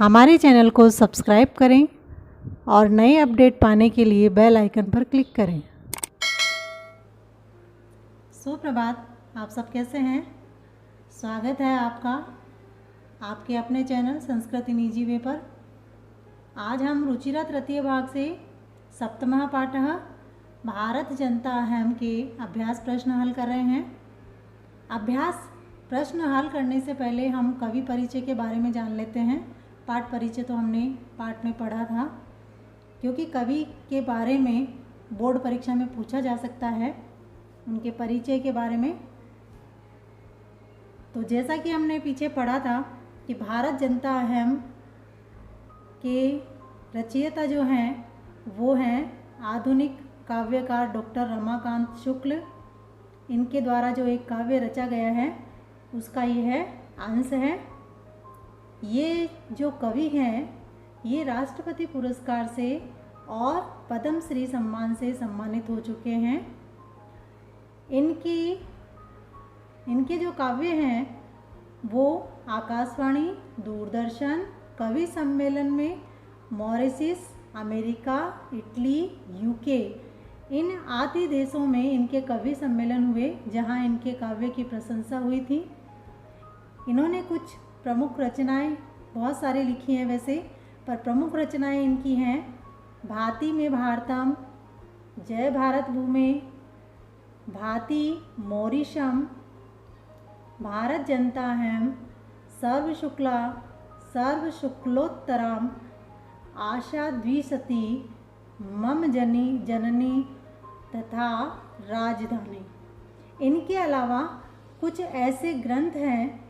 हमारे चैनल को सब्सक्राइब करें और नए अपडेट पाने के लिए बेल आइकन पर क्लिक करें। सुप्रभात, आप सब कैसे हैं? स्वागत है आपका आपके अपने channel Sanskrit in easy way पर। आज हम रुचिरा तृतीय भाग से सप्तमः पाठः भारत जनता अहम के अभ्यास प्रश्न हल कर रहे हैं। अभ्यास प्रश्न हल करने से पहले हम कवि परिचय के बारे में जान लेते हैं। पाठ परिचय तो हमने पाठ में पढ़ा था, क्योंकि कवि के बारे में बोर्ड परीक्षा में पूछा जा सकता है, उनके परिचय के बारे में। तो जैसा कि हमने पीछे पढ़ा था कि भारत जनता अहम के रचयिता जो हैं वो हैं आधुनिक काव्यकार डॉक्टर रमाकांत शुक्ल। इनके द्वारा जो एक काव्य रचा गया है उसका यह अंश है। ये जो कवि हैं ये राष्ट्रपति पुरस्कार से और पद्मश्री सम्मान से सम्मानित हो चुके हैं। इनके जो काव्य हैं वो आकाशवाणी, दूरदर्शन, कवि सम्मेलन में मॉरिशस, अमेरिका, इटली, यूके इन आदि देशों में इनके कवि सम्मेलन हुए, जहां इनके काव्य की प्रशंसा हुई थी। इन्होंने कुछ प्रमुख रचनाएं बहुत सारी लिखी हैं वैसे, पर प्रमुख रचनाएं इनकी हैं भाति में भारतम, जय भारत भूमि, भाति मौरिशम, भारत जनता अहम, सर्व शुक्ला, सर्व शुक्लोत्तरम, आशा द्विशती, मम जननी तथा राजधानी। इनके अलावा कुछ ऐसे ग्रंथ हैं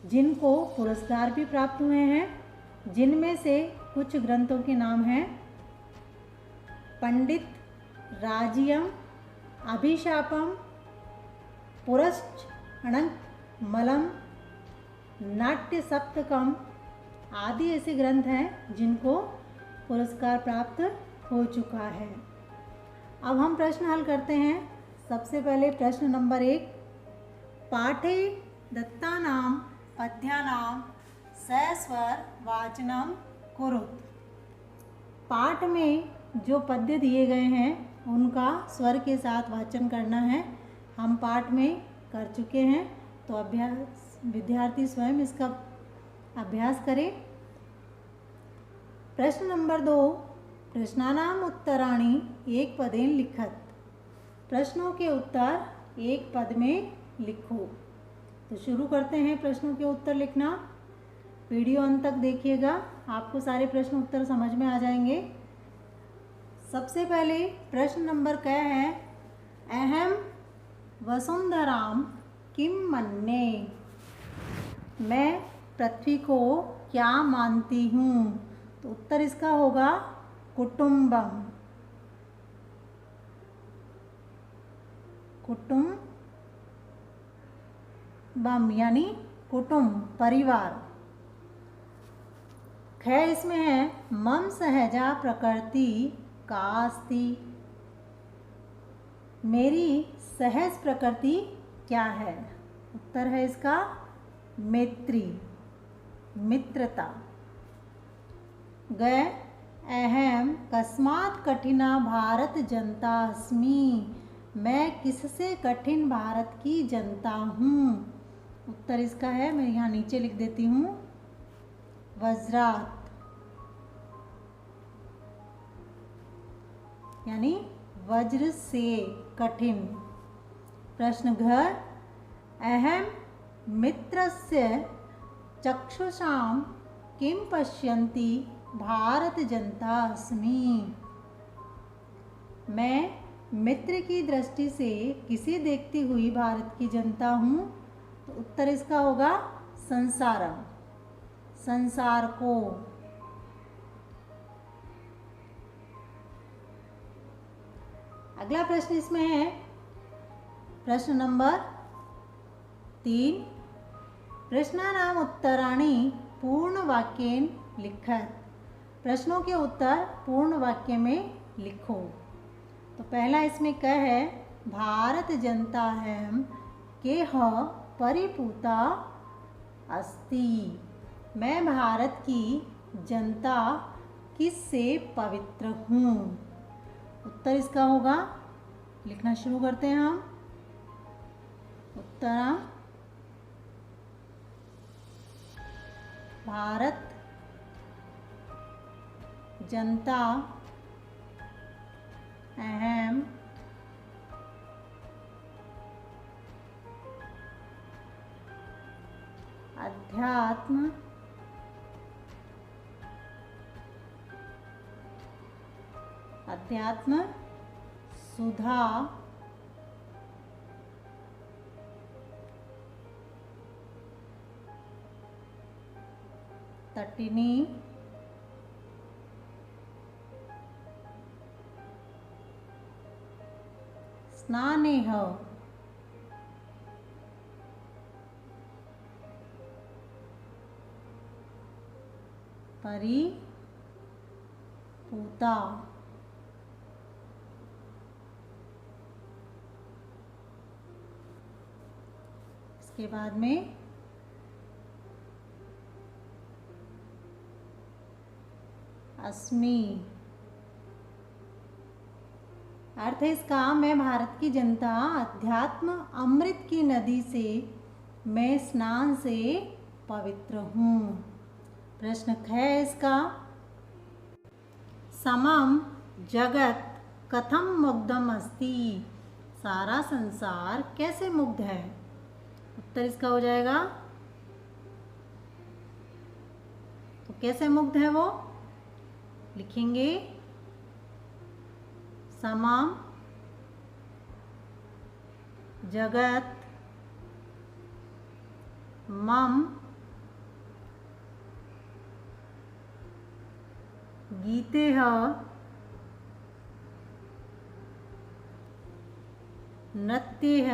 जिनको पुरस्कार भी प्राप्त हुए हैं, जिनमें से कुछ ग्रंथों के नाम हैं पंडित राजियम, अभिशापम, पुरश्चरणमलम, नाट्य सप्तकम आदि ऐसे ग्रंथ हैं जिनको पुरस्कार प्राप्त हो चुका है। अब हम प्रश्न हल करते हैं। सबसे पहले प्रश्न नंबर 1, पाठे दत्तानां पद्यानां सस्वर वाचनम कुरुत। पाठ में जो पद्य दिए गए हैं उनका स्वर के साथ वाचन करना है। हम पाठ में कर चुके हैं, तो विद्यार्थी स्वयं इसका अभ्यास करें। प्रश्न नंबर 2, प्रश्नानाम उत्तराणि एक पदेन लिखत। प्रश्नों के उत्तर एक पद में लिखो। तो शुरू करते हैं प्रश्नों के उत्तर लिखना। वीडियो अंत तक देखिएगा, आपको सारे प्रश्न उत्तर समझ में आ जाएंगे। सबसे पहले प्रश्न नंबर क्या है, अहम वसुंधराम किम मन्ये। मैं पृथ्वी को क्या मानती हूँ। तो उत्तर इसका होगा कुटुंबम। कुटुंबम यानी कुटुंब, परिवार। खैर इसमें है मम सहजा प्रकृति कास्ति। मेरी सहज प्रकृति क्या है। उत्तर है इसका मैत्री, मित्रता। गए अहम कस्मात् कठिना भारत जनता अस्मि। मैं किससे कठिन भारत की जनता हूँ। उत्तर इसका है, मैं यहाँ नीचे लिख देती हूँ, वज्रात यानी वज्र से कठिन। प्रश्न घ, अहम मित्रस्य चक्षुषां किं पश्यन्ति भारत जनता अस्मि। मैं मित्र की दृष्टि से किसे देखती हुई भारत की जनता हूँ। तो उत्तर इसका होगा संसारम, संसार को। अगला प्रश्न इसमें है प्रश्न नंबर 3, प्रश्नानाम उत्तराणि पूर्ण वाक्येन लिखत। प्रश्नों के उत्तर पूर्ण वाक्य में लिखो। तो पहला इसमें क्या है, भारत जनता अहम केह परिपूता अस्ति। मैं भारत की जनता किससे पवित्र हूँ। उत्तर इसका होगा, लिखना शुरू करते हैं हम। उत्तर, भारत जनता अहम अध्यात्म सुधा तटिनी स्नानेह परिपूता। इसके बाद में अस्मि। अर्थ है इसका, मैं भारत की जनता अध्यात्म अमृत की नदी से मैं स्नान से पवित्र हूँ। प्रश्न है इसका, समम जगत कथम मुग्धम अस्ति। सारा संसार कैसे मुग्ध है। उत्तर इसका हो जाएगा, तो कैसे मुग्ध है वो लिखेंगे, समम जगत मम गीतेह नृत्येह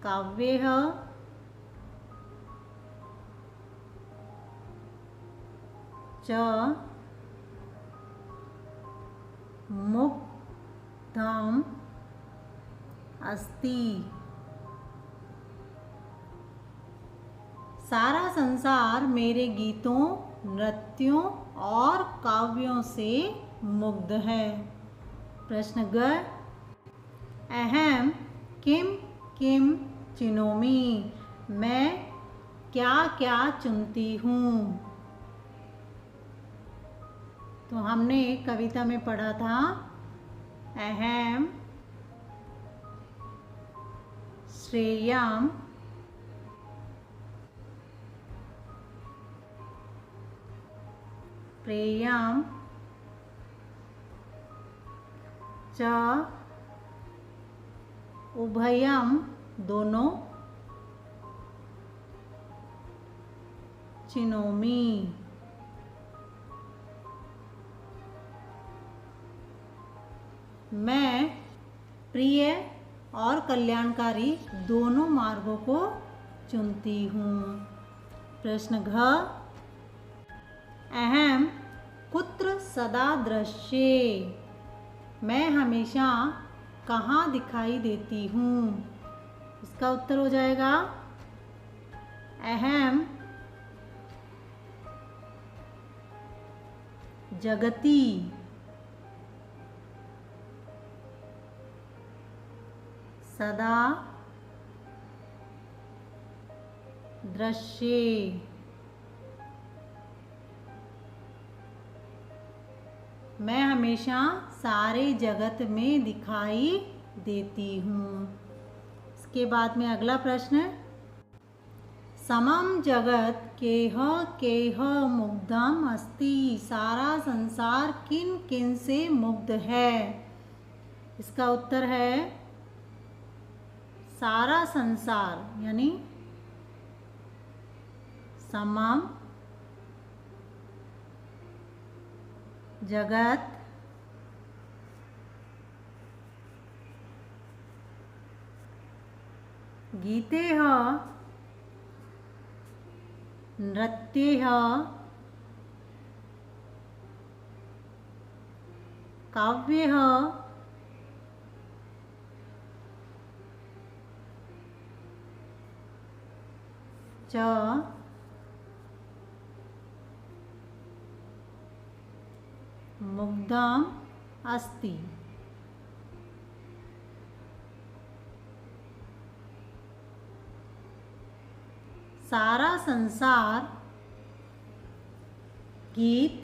काव्येह च मुग्धम अस्ति। सारा संसार मेरे गीतों, नृत्यों और काव्यों से मुग्ध है। प्रश्न ग, अहम किम किम चिनोमि। मैं क्या क्या चुनती हूँ। तो हमने कविता में पढ़ा था, अहम श्रेयम प्रेयम च उभयम दोनों चिनोमि। मैं प्रिय और कल्याणकारी दोनों मार्गों को चुनती हूँ। प्रश्न घ, अहम कुत्र सदा दृश्ये। मैं हमेशा कहाँ दिखाई देती हूँ। इसका उत्तर हो जाएगा, अहम जगति सदा दृश्ये। मैं हमेशा सारे जगत में दिखाई देती हूँ। इसके बाद में अगला प्रश्न, समम जगत केह केह मुग्धम अस्ति। सारा संसार किन किन से मुग्ध है। इसका उत्तर है, सारा संसार यानी समम जगत गीतेह नृत्येह काव्येह च मुग्धम् अस्ति। सारा संसार गीत,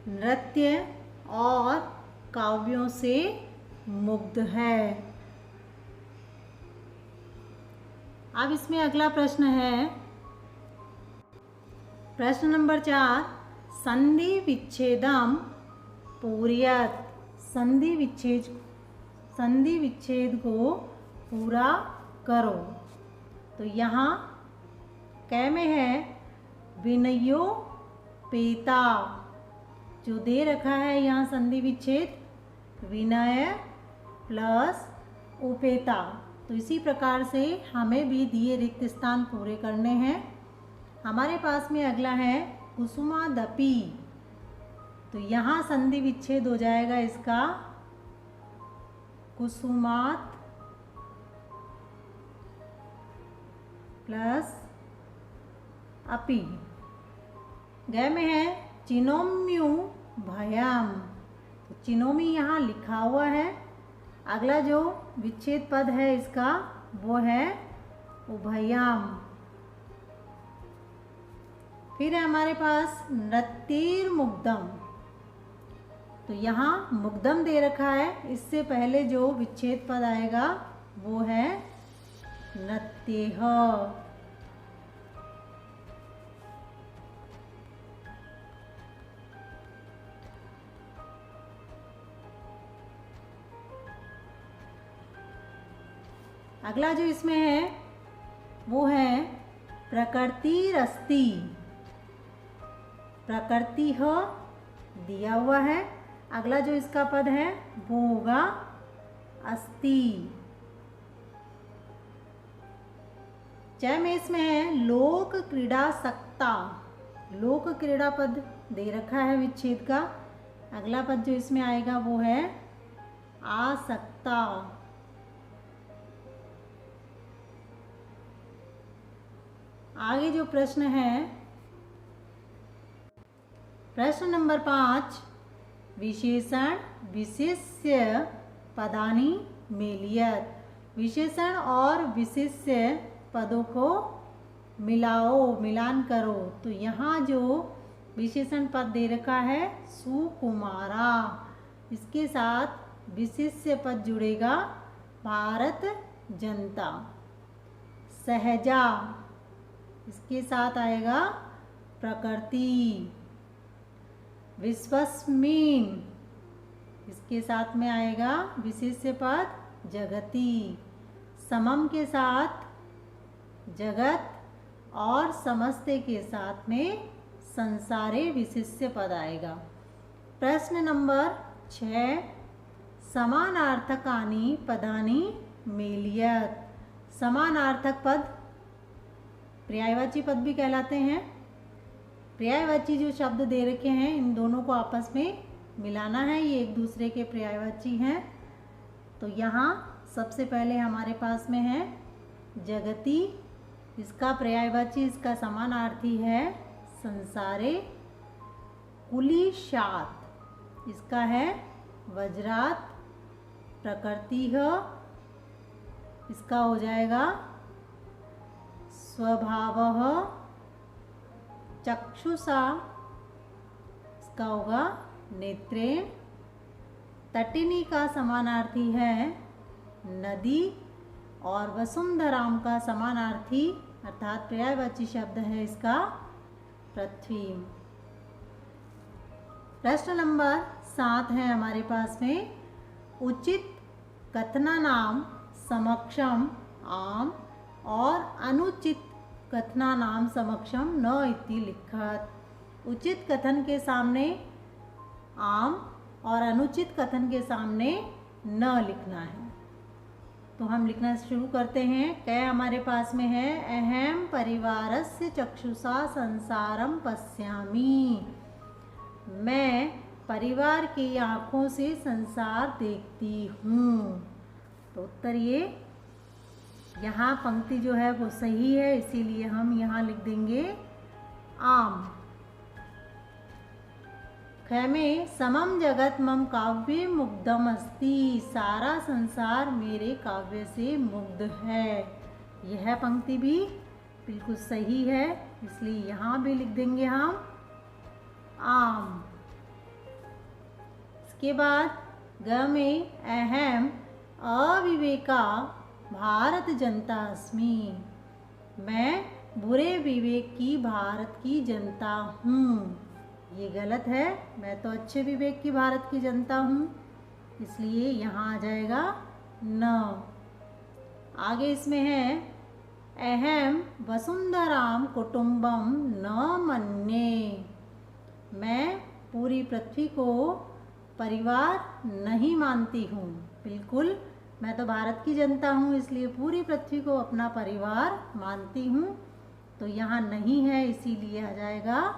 नृत्य और काव्यों से मुग्ध है। अब इसमें अगला प्रश्न है, प्रश्न नंबर 4, संधि विच्छेदम पूरयत। संधि विच्छेद को पूरा करो। तो यहाँ कै में है विनयो पेता, जो दे रखा है यहाँ संधि विच्छेद विनय प्लस उपेता। तो इसी प्रकार से हमें भी दिए रिक्त स्थान पूरे करने हैं। हमारे पास में अगला है कुसुमादपि। तो यहाँ संधि विच्छेद हो जाएगा इसका कुसुमात प्लस अपि। ग में है चिनोम्यु भयम। तो चिनोमी यहाँ लिखा हुआ है। अगला जो विच्छेद पद है इसका वो है उभयम। फिर है हमारे पास नृत्तिर मुग्धम। तो यहाँ मुग्धम दे रखा है, इससे पहले जो विच्छेद पद आएगा वो है नृत्यः। अगला जो इसमें है वो है प्रकृतिरस्ति। प्रकृति ह दिया हुआ है। अगला जो इसका पद है वो होगा अस्ति। च में इसमें है लोक क्रीड़ा सक्ता। लोक क्रीड़ा पद दे रखा है विच्छेद का। अगला पद जो इसमें आएगा वो है आसक्ता। आगे जो प्रश्न है, प्रश्न नंबर 5, विशेषण विशेष्य पदानि मेलियत। विशेषण और विशेष्य पदों को मिलाओ, मिलान करो। तो यहाँ जो विशेषण पद दे रखा है सुकुमारा, इसके साथ विशेष्य पद जुड़ेगा भारत जनता। सहजा, इसके साथ आएगा प्रकृति। विश्वस्मिन, इसके साथ में आएगा विशेष्य पद जगति। समम के साथ जगत और समस्ते के साथ में संसारे विशेष्य पद आएगा। प्रश्न नंबर 6, समानार्थकानि पदानि मेलियत। समानार्थक पद पर्यायवाची पद भी कहलाते हैं। पर्यायवाची जो शब्द दे रखे हैं इन दोनों को आपस में मिलाना है, ये एक दूसरे के पर्यायवाची हैं। तो यहाँ सबसे पहले हमारे पास में है जगति, इसका पर्यायवाची, इसका समानार्थी है संसारे। कुलिशात, इसका है वज्रात। प्रकृतिः, इसका हो जाएगा स्वभावः। चक्षुषा, इसका होगा नेत्रेण। तटिनी का समानार्थी है नदी और वसुंधराम का समानार्थी अर्थात पर्यायवाची शब्द है इसका पृथ्वी। प्रश्न नंबर 7 है हमारे पास में, उचित कथनानाम समक्षम आम और अनुचित कथनानाम समक्षम न इति लिखत। उचित कथन के सामने आम और अनुचित कथन के सामने न लिखना है। तो हम लिखना शुरू करते हैं। कै हमारे पास में है अहम परिवारस्य चक्षुषा संसारम पश्यामि। मैं परिवार की आँखों से संसार देखती हूँ। तो उत्तर ये यहाँ पंक्ति जो है वो सही है, इसीलिए हम यहाँ लिख देंगे आम। ख में समम जगत मम काव्य मुग्धम अस्ति, सारा संसार मेरे काव्य से मुग्ध है। यह पंक्ति भी बिल्कुल सही है, इसलिए यहाँ भी लिख देंगे हम आम। इसके बाद ग में अहम अविवेका भारत जनता अस्मि, मैं बुरे विवेक की भारत की जनता हूँ। ये गलत है, मैं तो अच्छे विवेक की भारत की जनता हूँ, इसलिए यहाँ आ जाएगा न। आगे इसमें है अहम वसुंधराम कुटुंबम न मन्ये, मैं पूरी पृथ्वी को परिवार नहीं मानती हूँ। बिल्कुल, मैं तो भारत की जनता हूँ, इसलिए पूरी पृथ्वी को अपना परिवार मानती हूँ। तो यहाँ नहीं है, इसीलिए आ जाएगा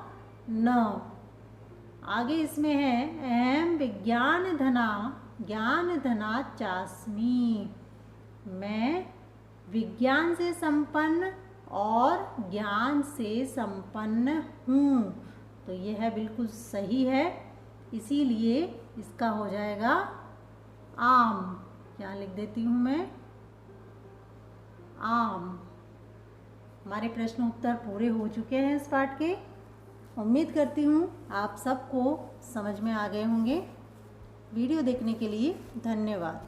न। आगे इसमें है अहम विज्ञान धना चास्मी, मैं विज्ञान से संपन्न और ज्ञान से संपन्न हूँ। तो यह बिल्कुल सही है, इसीलिए इसका हो जाएगा आम। यहाँ लिख देती हूँ मैं आम। हमारे प्रश्न उत्तर पूरे हो चुके हैं इस पाठ के। उम्मीद करती हूँ आप सबको समझ में आ गए होंगे। वीडियो देखने के लिए धन्यवाद।